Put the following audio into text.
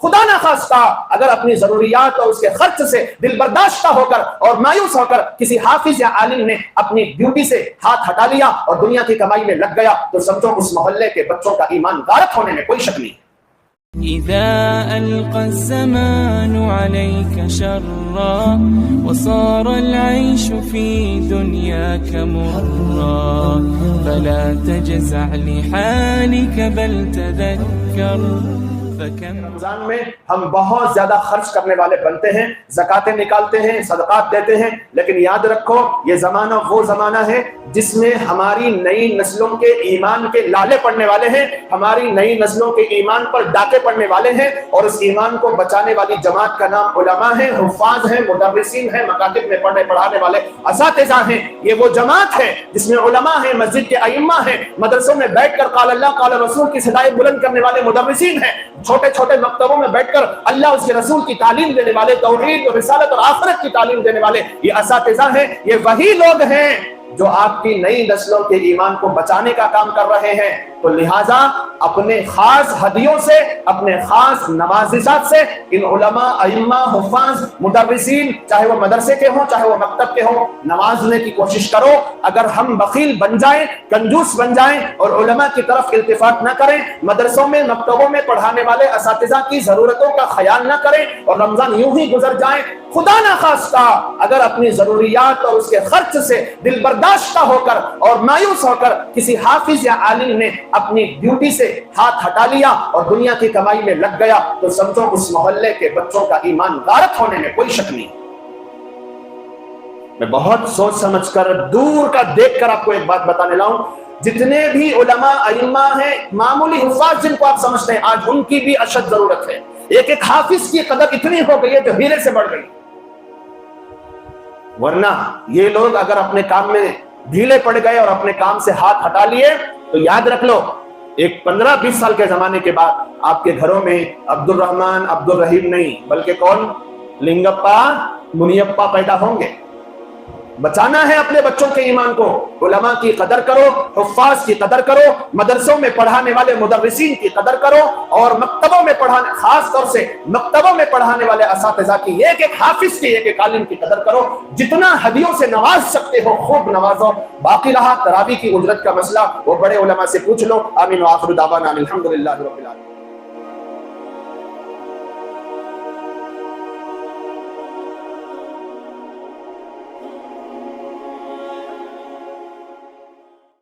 خدا نہ خواستہ اگر اپنی ضروریات اور اس کے خرچ سے دل برداشتہ ہو کر اور مایوس ہو کر کسی حافظ یا عالم نے اپنی ڈیوٹی سے ہاتھ ہٹا لیا اور دنیا کی کمائی میں لگ گیا تو سمجھو اس محلے کے بچوں کا ایمان غارت ہونے میں کوئی شک نہیں۔ إذا ألقى الزمان عليك شرا وصار العيش في دنياك مرا فلا تجزع لحالك بل تذكر رمضان میں ہم بہت زیادہ خرچ کرنے والے بنتے ہیں، زکاتیں نکالتے ہیں، صدقات دیتے ہیں، لیکن یاد رکھو یہ زمانہ وہ زمانہ ہے جس میں ہماری نئی نسلوں کے ایمان کے لالے پڑنے والے ہیں، ہماری نئی نسلوں کے ایمان پر ڈاکے پڑنے والے ہیں، اور اس ایمان کو بچانے والی جماعت کا نام علماء ہیں، حفاظ ہیں، مدرسین ہیں، مکاتب میں پڑھنے پڑھانے والے اساتذہ ہیں۔ یہ وہ جماعت ہے جس میں علماء ہیں، مسجد کے ائمہ ہیں، مدرسوں میں بیٹھ کر قال اللہ قال رسول کی صدائیں بلند کرنے والے مدرسین ہیں، چھوٹے چھوٹے مکتبوں میں بیٹھ کر اللہ اس کے رسول کی تعلیم دینے والے، توحید اور رسالت اور آخرت کی تعلیم دینے والے یہ اساتذہ ہیں۔ یہ وہی لوگ ہیں جو آپ کی نئی نسلوں کے ایمان کو بچانے کا کام کر رہے ہیں۔ تو لہٰذا اپنے خاص ہدیوں سے، اپنے خاص نوازشات سے ان علماء، ائمہ، حفاظ، مدرسین، چاہے وہ مدرسے کے ہوں چاہے وہ مکتب کے ہوں، نوازنے کی کوشش کرو۔ اگر ہم بخیل بن جائیں، کنجوس بن جائیں اور علماء کی طرف التفات نہ کریں، مدرسوں میں مکتبوں میں پڑھانے والے اساتذہ کی ضرورتوں کا خیال نہ کریں اور رمضان یوں ہی گزر جائیں، خدا نہ خواستہ اگر اپنی ضروریات اور اس کے خرچ سے دل برداشتہ ہو کر اور مایوس ہو کر کسی حافظ یا عالم نے اپنی ڈیوٹی سے ہاتھ ہٹا لیا اور دنیا کی کمائی میں لگ گیا تو سمجھو اس محلے کے بچوں کا ایمان غارت ہونے میں کوئی شک نہیں۔ میں بہت سوچ سمجھ کر دور کا دیکھ کر آپ کو ایک بات بتانے لاؤں، جتنے بھی علماء ائمہ ہیں، معمولی حفاظ جن کو آپ سمجھتے ہیں، آج ان کی بھی اشد ضرورت ہے۔ ایک ایک حافظ کی قدر اتنی ہو گئی ہے جو ہیرے سے بڑھ گئی، ورنہ یہ لوگ اگر اپنے کام میں ڈھیلے پڑ گئے اور اپنے کام سے ہاتھ ہٹا لیے تو یاد رکھ لو ایک 15-20 سال کے زمانے کے بعد آپ کے گھروں میں عبد الرحمن، عبد الرحیم نہیں بلکہ کون، لنگپا، منیپا پیدا ہوں گے۔ بچانا ہے اپنے بچوں کے ایمان کو، علماء کی قدر کرو، حفاظ کی قدر کرو، مدرسوں میں پڑھانے والے مدرسین کی قدر کرو، اور مکتبوں میں پڑھانے، خاص طور سے مکتبوں میں پڑھانے والے اساتذہ کی، ایک ایک حافظ کی، ایک ایک عالم کی قدر کرو۔ جتنا ہدیوں سے نواز سکتے ہو خوب نوازو۔ باقی رہا تراویح کی اجرت کا مسئلہ، وہ بڑے علماء سے پوچھ لو۔ آمین وآخر دعوانا الحمدللہ رب العالمین۔